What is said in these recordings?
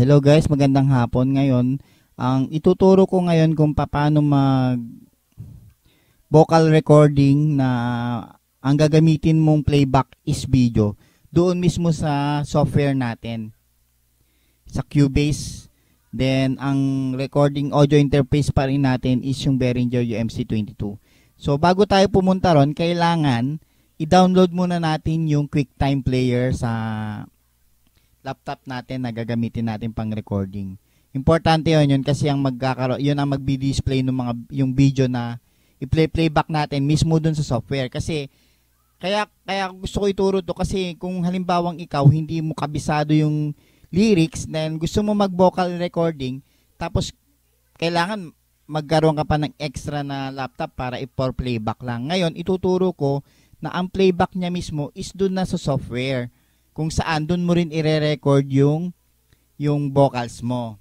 Hello guys, magandang hapon. Ngayon, ang ituturo ko ngayon kung paano mag vocal recording na ang gagamitin mong playback is video doon mismo sa software natin sa Cubase. Then ang recording audio interface pa rin natin is yung Behringer UMC22. So bago tayo pumunta ron, kailangan i-download muna natin yung QuickTime Player sa laptop natin na gagamitin natin pang recording. Importante yun kasi ang yun ang magdi-display ng yung video na i-playback natin mismo dun sa software. Kasi kaya gusto ko ituro to kasi kung halimbawang ikaw hindi mo kabisado yung lyrics, then gusto mo mag-vocal recording, tapos kailangan magkaroon ka pa ng extra na laptop para i-for playback lang. Ngayon, ituturo ko na ang playback niya mismo is dun na sa software, kung saan dun mo rin ire-record yung vocals mo.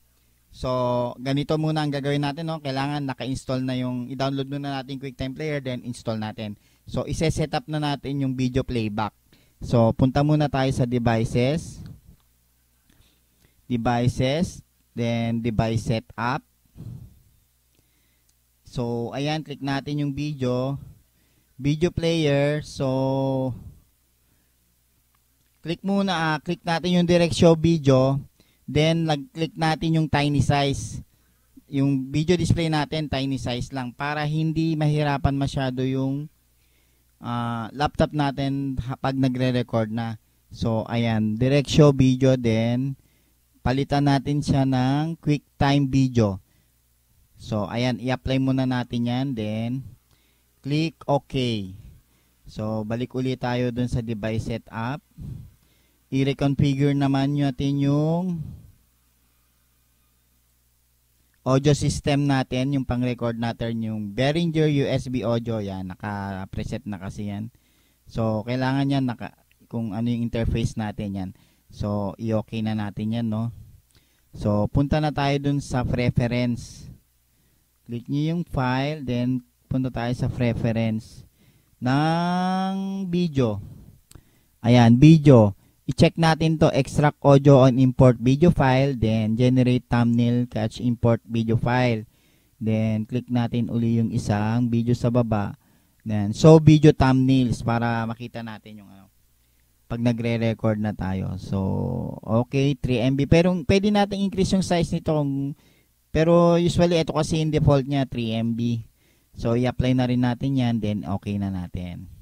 So, ganito muna ang gagawin natin, no? Kailangan naka-install na i-download muna natin QuickTime Player, then install natin. So, ise-set up na natin yung video playback. So, punta muna tayo sa devices, then device setup. So, ayan, click natin yung video player. So, click natin yung direct show video, then click natin yung tiny size. Yung video display natin, tiny size lang para hindi mahirapan masyado yung laptop natin pag nagre-record na. So, ayan, direct show video, then palitan natin siya ng QuickTime video. So, ayan, i-apply muna natin yan, then click OK. So, balik ulit tayo dun sa device setup. I-reconfigure naman natin yung audio system natin, yung pang-record natin, yung Behringer USB audio. Yan, naka-preset na kasi yan. So, kailangan yan, kung ano yung interface natin yan. So, i-okay na natin yan, no? So, punta na tayo dun sa preference. Click nyo yung file, then punta tayo sa preference ng video. Ayan, video. I-check natin to, extract audio on import video file, then generate thumbnail, catch import video file. Then, click natin uli yung isang video sa baba. Then, show video thumbnails para makita natin yung pag nagre-record na tayo. So, okay, 3 MB. Pero, pwede natin increase yung size nito. Pero, usually, ito kasi yung default niya, 3 MB. So, i-apply na rin natin yan, then okay na natin.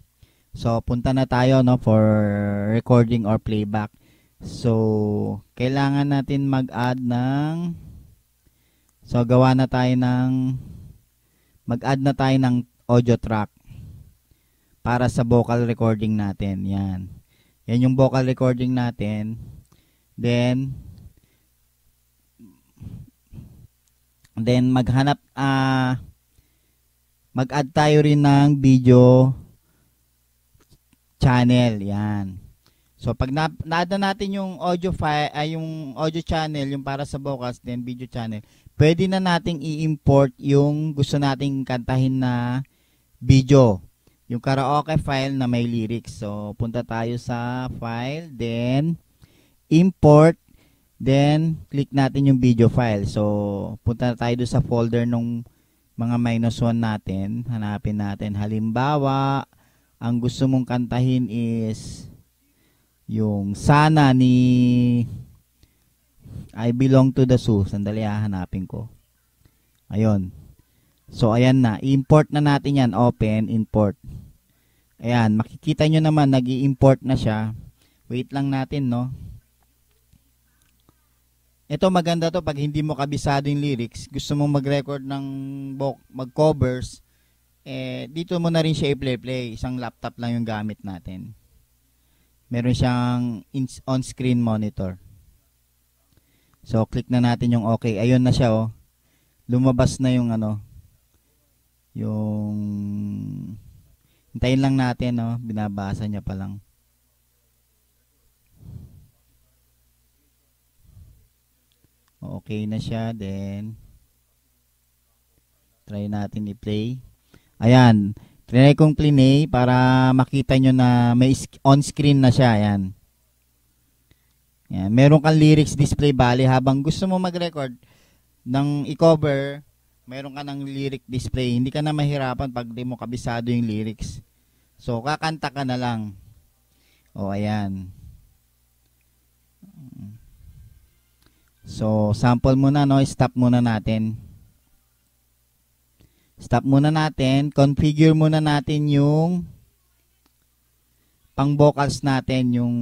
So, punta na tayo, no, for recording or playback. So, kailangan natin mag-add mag-add na tayo ng audio track para sa vocal recording natin. Yan. Yan yung vocal recording natin. Then mag-add tayo rin ng video channel. Yan. So, pag na-add natin yung audio file, yung audio channel, yung para sa vocals, then video channel, pwede na nating i-import yung gusto nating kantahin na video. Yung karaoke file na may lyrics. So, punta tayo sa file, then import, then click natin yung video file. So, punta tayo doon sa folder nung mga -1 natin. Hanapin natin. Halimbawa, ang gusto mong kantahin is yung Sana ni I Belong to the Zoo. Sandali, hanapin ko. Ayun. So, ayan na. I-import na natin yan. Open, import. Ayan. Makikita nyo naman, nag-i-import na siya. Wait lang natin, no? Ito maganda to pag hindi mo kabisado yung lyrics. Gusto mong mag-record ng mag-covers. Dito mo na rin siya i-play. Isang laptop lang yung gamit natin. Meron siyang on-screen monitor. So, click na natin yung okay. Ayun na siya, oh. Lumabas na yung hintayin lang natin, oh. Binabasa niya pa lang. Okay na siya. Then, try natin i-play. Ayan. Try kong play para makita nyo na may on-screen na siya. Ayan. Yan. Meron kang lyrics display, bali habang gusto mo mag-record ng i-cover, meron ka ng lyric display. Hindi ka na mahirapan pag di mo kabisado yung lyrics. So, kakanta ka na lang. O, ayan. So, sample muna, no? Stop muna natin. Stop muna natin. Configure muna natin yung pang vocals natin, yung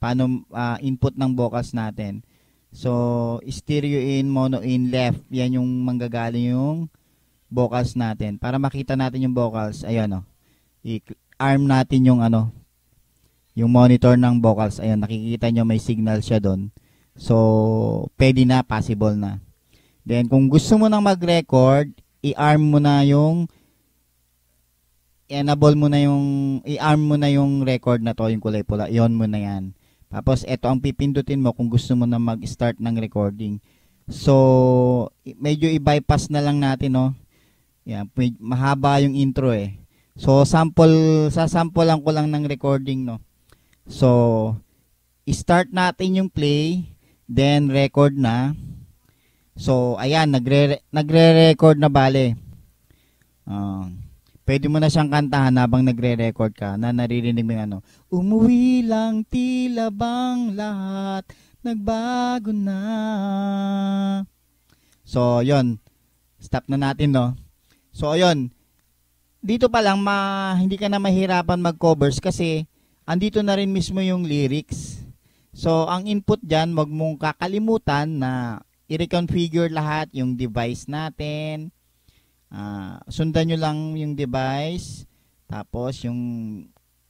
paano input ng vocals natin. So, stereo in, mono in, left. Yan yung manggagaling yung vocals natin. Para makita natin yung vocals, ayan o. I-arm natin yung yung monitor ng vocals. Ayan, nakikita nyo may signal siya doon. So, pwede na, possible na. Then, kung gusto mo nang mag-record, i-arm mo na yung i-arm mo na yung record na to, yung kulay pula. I-on mo na yan. Tapos, ito ang pipindutin mo kung gusto mo na mag-start ng recording. So, medyo i-bypass na lang natin, no? Yan, mahaba yung intro eh. So, sasample ko lang ng recording, no? So, i-start natin yung play, then record na. So, ayan, nagre-record na bale. Pwede mo na siyang kantahan habang nagre-record ka na naririnig mo yung umuwi lang, tila bang lahat nagbago na. So, yon. Stop na natin, no? So, ayun. Dito pa lang, hindi ka na mahirapan mag-covers kasi andito na rin mismo yung lyrics. So, ang input dyan, wag mong kakalimutan na i-reconfigure lahat yung device natin. Sundan nyo lang yung device. Tapos, yung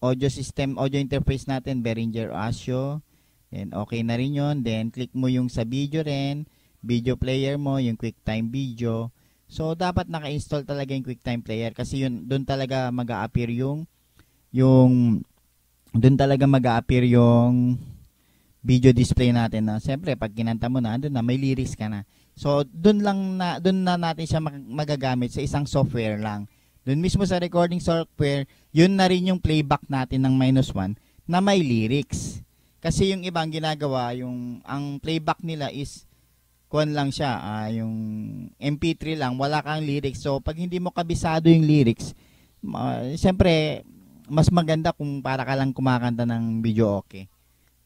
audio system, audio interface natin, Behringer ASIO. Then, okay na rin yun. Then, click mo yung sa video rin. Video player mo, yung QuickTime Video. So, dapat naka-install talaga yung QuickTime Player kasi yun, doon talaga mag-a-appear doon talaga mag-a-appear yung video display natin na siyempre pag kinanta mo na, doon na may lyrics ka na. So, doon na natin siya magagamit sa isang software lang. Doon mismo sa recording software, yun na rin yung playback natin ng -1 na may lyrics. Kasi yung ibang ginagawa, ang playback nila is kuan lang siya, yung MP3 lang, wala kang lyrics. So, pag hindi mo kabisado yung lyrics, siyempre, mas maganda kung para ka lang kumakanta ng video okay.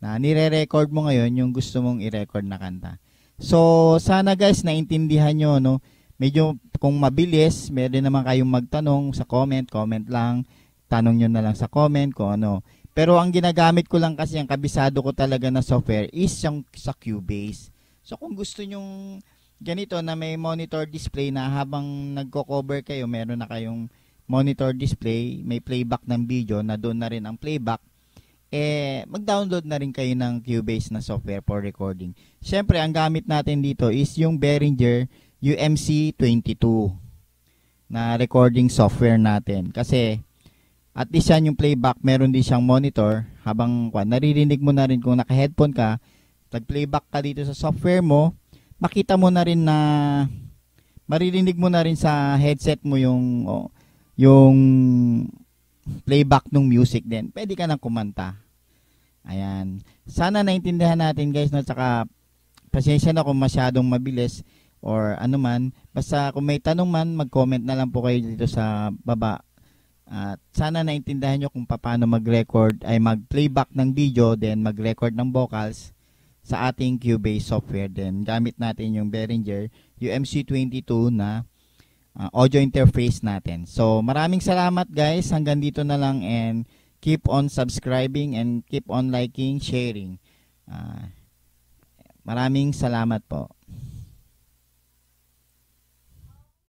Na nire-record mo ngayon yung gusto mong i-record na kanta. So, sana guys, naintindihan nyo, no? Medyo, kung mabilis, meron naman kayong magtanong sa comment lang. Tanong nyo na lang sa comment kung ano. Pero ang ginagamit ko lang kasi, ang kabisado ko talaga na software is yung sa Cubase. So, kung gusto nyong ganito na may monitor display na habang nagko-cover kayo, meron na kayong monitor display, may playback ng video na doon na rin ang playback, mag-download na rin kayo ng Cubase na software for recording. Siyempre, ang gamit natin dito is yung Behringer UMC22 na recording software natin. Kasi, at least yan yung playback, meron din siyang monitor. Habang naririnig mo na rin kung naka-headphone ka, nag-playback ka dito sa software mo, makita mo na rin na maririnig mo na rin sa headset mo yung playback ng music din. Pwede ka nang kumanta. Ayan. Sana naintindihan natin guys, no? Tsaka pasensya na kung masyadong mabilis or ano man. Basta kung may tanong man, mag-comment na lang po kayo dito sa baba. At sana naintindihan nyo kung paano mag-record ay mag-playback ng video, then mag-record ng vocals sa ating Cubase software din. Gamit natin yung Behringer UMC22 na audio interface natin. So, maraming salamat guys. Hanggang dito na lang and keep on subscribing and keep on liking, sharing. Maraming salamat po.